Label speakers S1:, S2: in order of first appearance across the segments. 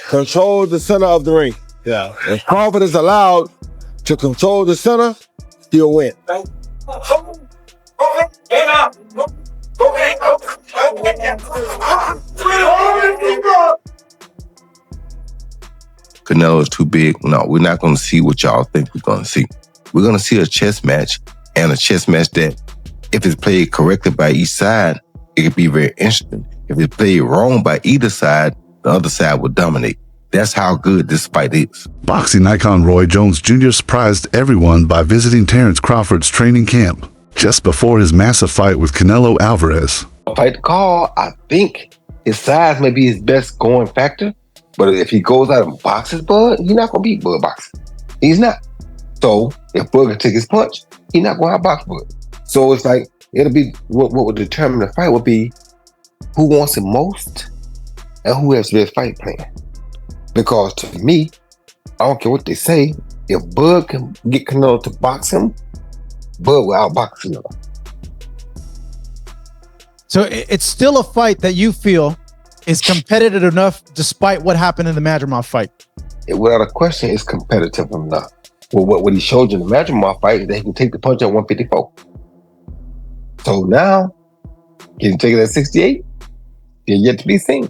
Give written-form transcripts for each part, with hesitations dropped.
S1: control the center of the ring.
S2: Yeah.
S1: If Crawford is allowed to control the center, he'll win.
S3: Canelo is too big. No, we're not going to see what y'all think we're going to see. We're going to see a chess match, and a chess match that, if it's played correctly by each side, it could be very interesting. If it's played wrong by either side, the other side will dominate. That's how good this fight is.
S4: Boxing icon Roy Jones Jr. surprised everyone by visiting Terrence Crawford's training camp just before his massive fight with Canelo Alvarez.
S3: Fight call, I think his size may be his best going factor, but if he goes out and boxes Bud, he's not going to beat Bud boxing. He's not. So if Bud can take his punch, he's not going to outbox Bud. So it's like, it'll be, what would determine the fight would be who wants it most and who has the best fight plan. Because to me, I don't care what they say, if Bud can get Canelo to box him, Bud will outbox Canelo.
S2: So it's still a fight that you feel is competitive enough despite what happened in the Madrimov fight?
S3: Without a question, it's competitive enough. Well, what he showed you in the Madrimov fight is that he can take the punch at 154. So now, can he take it at 68? It's yet to be seen.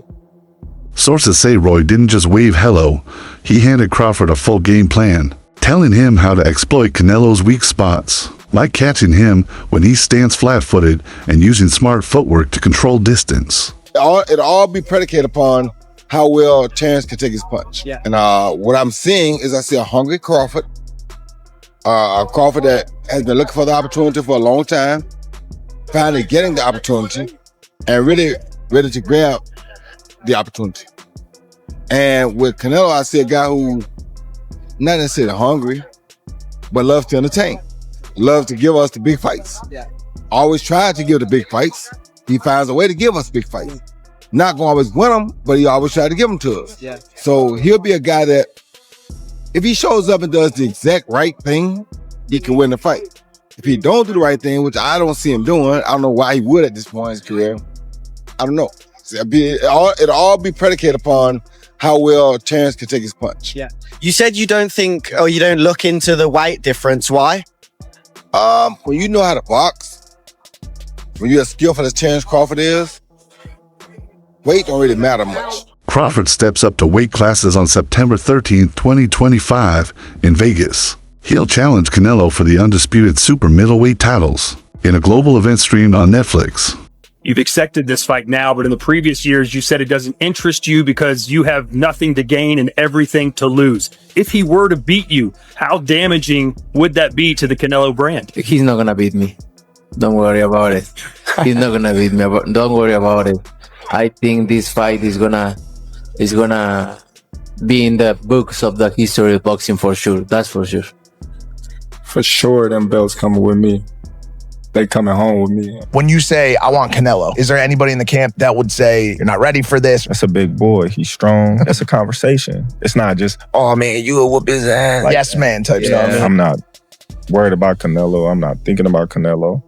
S4: Sources say Roy didn't just wave hello, he handed Crawford a full game plan, telling him how to exploit Canelo's weak spots, like catching him when he stands flat-footed and using smart footwork to control distance.
S1: It'll all be predicated upon how well Terrence can take his punch.
S2: Yeah.
S1: And what I'm seeing is I see a hungry Crawford, a Crawford that has been looking for the opportunity for a long time, finally getting the opportunity, and really ready to grab the opportunity. And with Canelo, I see a guy who not necessarily hungry, but loves to entertain, loves to give us the big fights.
S2: Yeah.
S1: Always tries to give the big fights. He finds a way to give us big fights. Not gonna always win them, but he always tries to give them to us.
S2: Yeah.
S1: So he'll be a guy that, if he shows up and does the exact right thing, he can win the fight. If he don't do the right thing, which I don't see him doing, I don't know why he would at this point in his career. I don't know. It'll all be predicated upon how well Terrence can take his punch.
S5: Yeah. You said you don't think, or you don't look into the weight difference. Why?
S1: When you know how to box, when you're as skillful as Terrence Crawford is, weight don't really matter much.
S4: Crawford steps up to weight classes on September 13th, 2025 in Vegas. He'll challenge Canelo for the undisputed super middleweight titles in a global event streamed on Netflix.
S6: You've accepted this fight now, but in the previous years, you said it doesn't interest you because you have nothing to gain and everything to lose. If he were to beat you, how damaging would that be to the Canelo brand?
S7: He's not gonna beat me. Don't worry about it. He's not gonna beat me. Don't worry about it. I think this fight is gonna be in the books of the history of boxing for sure. That's for sure.
S8: For sure, them belts coming with me. They coming home with me.
S9: When you say, I want Canelo, is there anybody in the camp that would say, you're not ready for this?
S8: That's a big boy. He's strong. That's a conversation. It's not just, oh man, you will whoop his ass.
S9: Like yes, man type stuff.
S8: I'm not worried about Canelo. I'm not thinking about Canelo.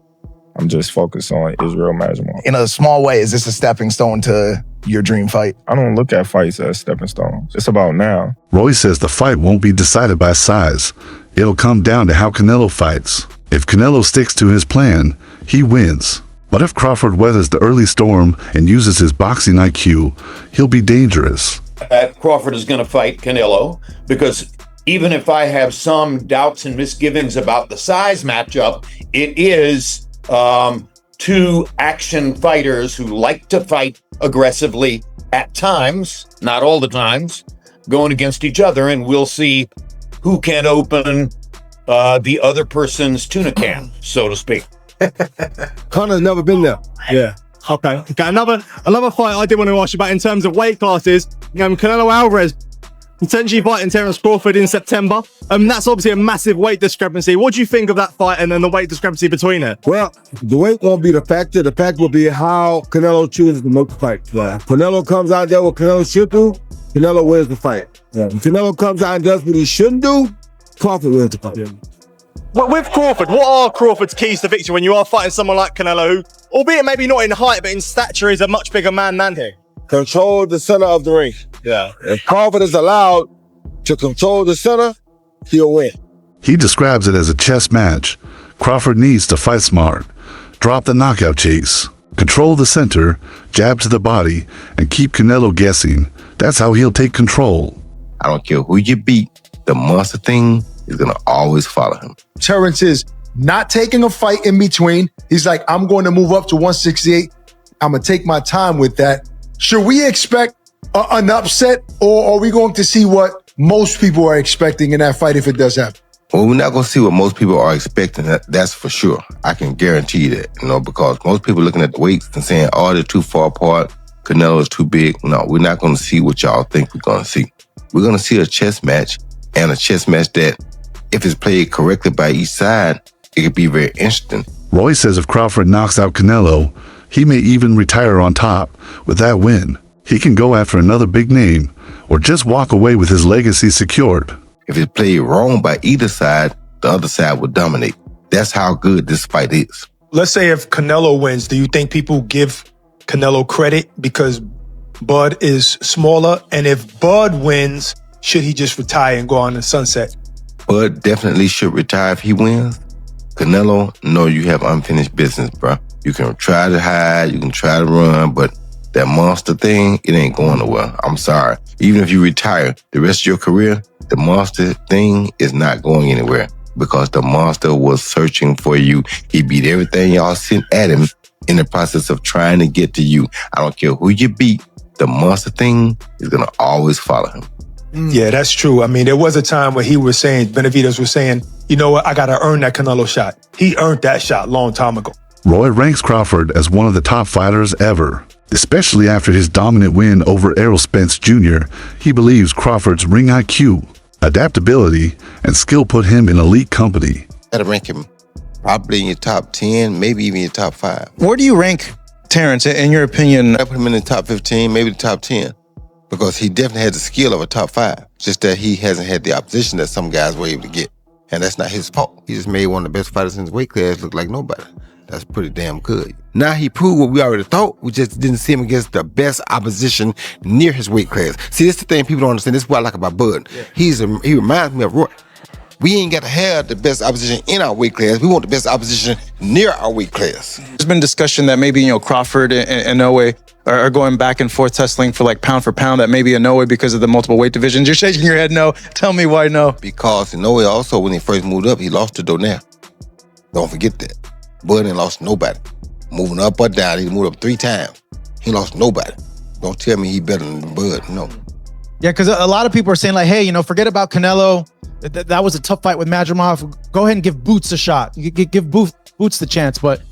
S8: I'm just focused on Israel Madrimov.
S9: In a small way, is this a stepping stone to your dream fight?
S8: I don't look at fights as stepping stones. It's about now.
S4: Roy says the fight won't be decided by size. It'll come down to how Canelo fights. If Canelo sticks to his plan, he wins. But if Crawford weathers the early storm and uses his boxing IQ, he'll be dangerous.
S10: Crawford is going to fight Canelo because even if I have some doubts and misgivings about the size matchup, it is two action fighters who like to fight aggressively at times, not all the times, going against each other, and we'll see who can open the other person's tuna can, so to speak.
S1: Connor's never been there.
S2: Yeah. Okay. Another fight I did want to ask you about in terms of weight classes. Canelo Alverez potentially fighting Terrence Crawford in September. That's obviously a massive weight discrepancy. What do you think of that fight and then the weight discrepancy between it?
S1: Well, the weight won't be the factor. The factor will be how Canelo chooses to make the fight. Canelo comes out there what Canelo should do, Canelo wins the fight. If Canelo comes out and does what he shouldn't do, Crawford wins the fight.
S2: Well, with Crawford, what are Crawford's keys to victory when you are fighting someone like Canelo, who, albeit maybe not in height, but in stature, is a much bigger man than him?
S1: control the center of the ring.
S2: Yeah.
S1: If Crawford is allowed to control the center, he'll win.
S4: He describes it as a chess match. Crawford needs to fight smart, drop the knockout chase, control the center, jab to the body, and keep Canelo guessing. That's how he'll take control.
S3: I don't care who you beat, the monster thing is going to always follow him.
S11: Terrence is not taking a fight in between. He's like, I'm going to move up to 168. I'm going to take my time with that. Should we expect an upset, or are we going to see what most people are expecting in that fight if it does happen?
S3: Well, we're not going to see what most people are expecting. That's for sure. I can guarantee that, because most people looking at the weights and saying, oh, they're too far apart. Canelo is too big. No, we're not going to see what y'all think we're going to see. We're going to see a chess match, and a chess match that, if it's played correctly by each side, it could be very interesting.
S4: Roy says if Crawford knocks out Canelo, he may even retire on top with that win. He can go after another big name or just walk away with his legacy secured.
S3: If it's played wrong by either side, the other side will dominate. That's how good this fight is.
S11: Let's say if Canelo wins, do you think people give Canelo credit because Bud is smaller? And if Bud wins, should he just retire and go on the sunset?
S3: Bud definitely should retire if he wins. Canelo, no, you have unfinished business, bro. You can try to hide, you can try to run, but that monster thing, it ain't going nowhere. I'm sorry. Even if you retire, the rest of your career, the monster thing is not going anywhere because the monster was searching for you. He beat everything y'all sent at him in the process of trying to get to you. I don't care who you beat, the monster thing is going to always follow him.
S11: Yeah, that's true. I mean, there was a time where he was saying, Benavidez was saying, you know what, I got to earn that Canelo shot. He earned that shot a long time ago.
S4: Roy ranks Crawford as one of the top fighters ever. Especially after his dominant win over Errol Spence Jr., he believes Crawford's ring IQ, adaptability, and skill put him in elite company.
S3: Gotta rank him probably in your top 10, maybe even your top 5.
S2: Where do you rank Terrence, in your opinion?
S3: I put him in the top 15, maybe the top 10, because he definitely has the skill of a top 5. Just that he hasn't had the opposition that some guys were able to get. And that's not his fault. He just made one of the best fighters in his weight class look like nobody. That's pretty damn good. Now he proved what we already thought. We just didn't see him against the best opposition near his weight class. See, this is the thing people don't understand. This is what I like about Bud. Yeah. He reminds me of Roy. We ain't got to have the best opposition in our weight class. We want the best opposition near our weight class.
S2: There's been discussion that maybe, Crawford and Inoue are going back and forth tussling for pound for pound, that maybe Inoue because of the multiple weight divisions. You're shaking your head no. Tell me why no.
S3: Because Inoue also, when he first moved up, he lost to Donaire. Don't forget that. Bud ain't lost nobody. Moving up or down, he moved up 3 times. He lost nobody. Don't tell me he better than Bud, no.
S12: Yeah, because a lot of people are saying hey, forget about Canelo. That was a tough fight with Madrimov. Go ahead and give Boots a shot. You give Boots the chance. But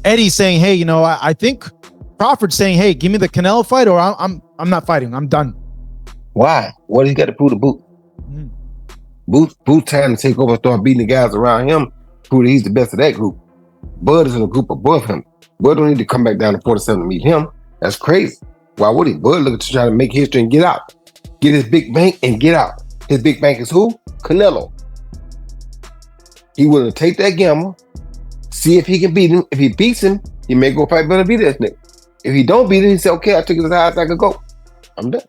S12: Eddie's saying, hey, I think Crawford's saying, hey, give me the Canelo fight or I'm not fighting. I'm done.
S3: Why? What does he got to prove to Boots? Boots time to take over and start beating the guys around him, prove that he's the best of that group. Bud is in a group above him. Bud don't need to come back down to 47 to meet him. That's crazy. Why would he? Bud looking to try to make history and get out. Get his big bank and get out. His big bank is who? Canelo. He willing to take that gamble, see if he can beat him. If he beats him, he may go fight Benavidez next. If he don't beat him, he say, okay, I took it as high as I could go. I'm done.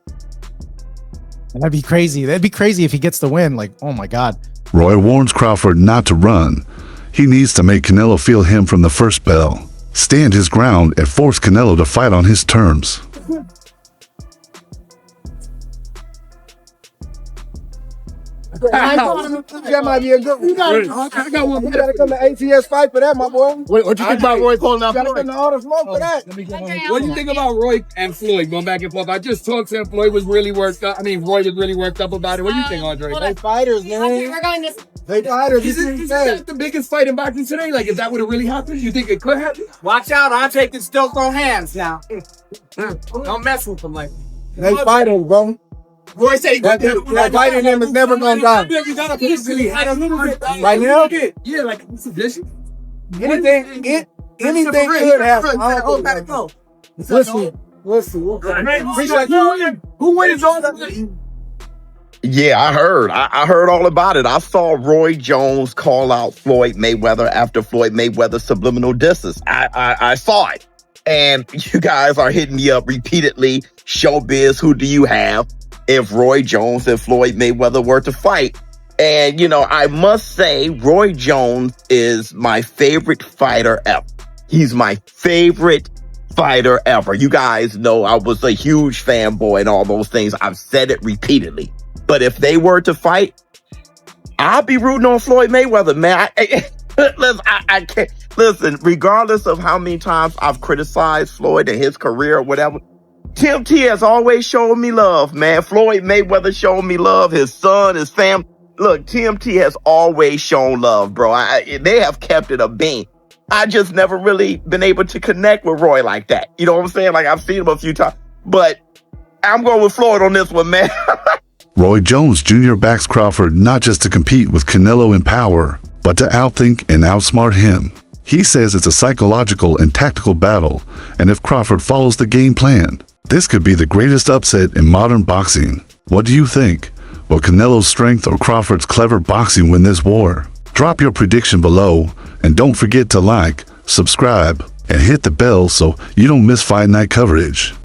S12: That'd be crazy. That'd be crazy if he gets the win. Oh my God.
S4: Roy warns Crawford not to run. He needs to make Canelo feel him from the first bell, stand his ground, and force Canelo to fight on his terms.
S1: That might be a good one. I got one. You gotta come to ATS fight for that, my boy. What you think about Roy pulling out Floyd? You gotta come to all the smoke for that.
S13: What do you think about Roy and Floyd going back and forth? I just talked to him. Floyd was really worked up. Roy was really worked up about it. What do you think, Andre?
S1: They fighters, man. They fighters.
S13: Is that the biggest fight in boxing today? If that would have really happened, you think it could happen?
S14: Watch out. I'm taking Stokes on hands now. Don't mess with them
S1: They fighters, bro.
S14: Roy said
S1: that fighting him is never gonna die. Right now?
S13: Yeah, submission.
S1: Anything could happen. Listen.
S13: Who wins all that?
S15: Yeah, I heard. I heard all about it. I saw Roy Jones call out Floyd Mayweather after Floyd Mayweather's subliminal disses. I saw it. And you guys are hitting me up repeatedly. Showbiz, who do you have if Roy Jones and Floyd Mayweather were to fight? And, you know, I must say, Roy Jones is my favorite fighter ever. He's my favorite fighter ever. You guys know I was a huge fanboy and all those things. I've said it repeatedly. But if they were to fight, I'll be rooting on Floyd Mayweather, man. I can't. Listen, regardless of how many times I've criticized Floyd and his career or whatever, Tim T has always shown me love, man. Floyd Mayweather showed me love. His son, his family. Look, Tim T has always shown love, bro. They have kept it a bean. I just never really been able to connect with Roy like that. You know what I'm saying? Like, I've seen him a few times. But I'm going with Floyd on this one, man.
S4: Roy Jones Jr. backs Crawford not just to compete with Canelo in power, but to outthink and outsmart him. He says it's a psychological and tactical battle, and if Crawford follows the game plan, this could be the greatest upset in modern boxing. What do you think? Will Canelo's strength or Crawford's clever boxing win this war? Drop your prediction below, and don't forget to like, subscribe, and hit the bell so you don't miss Fight Night coverage.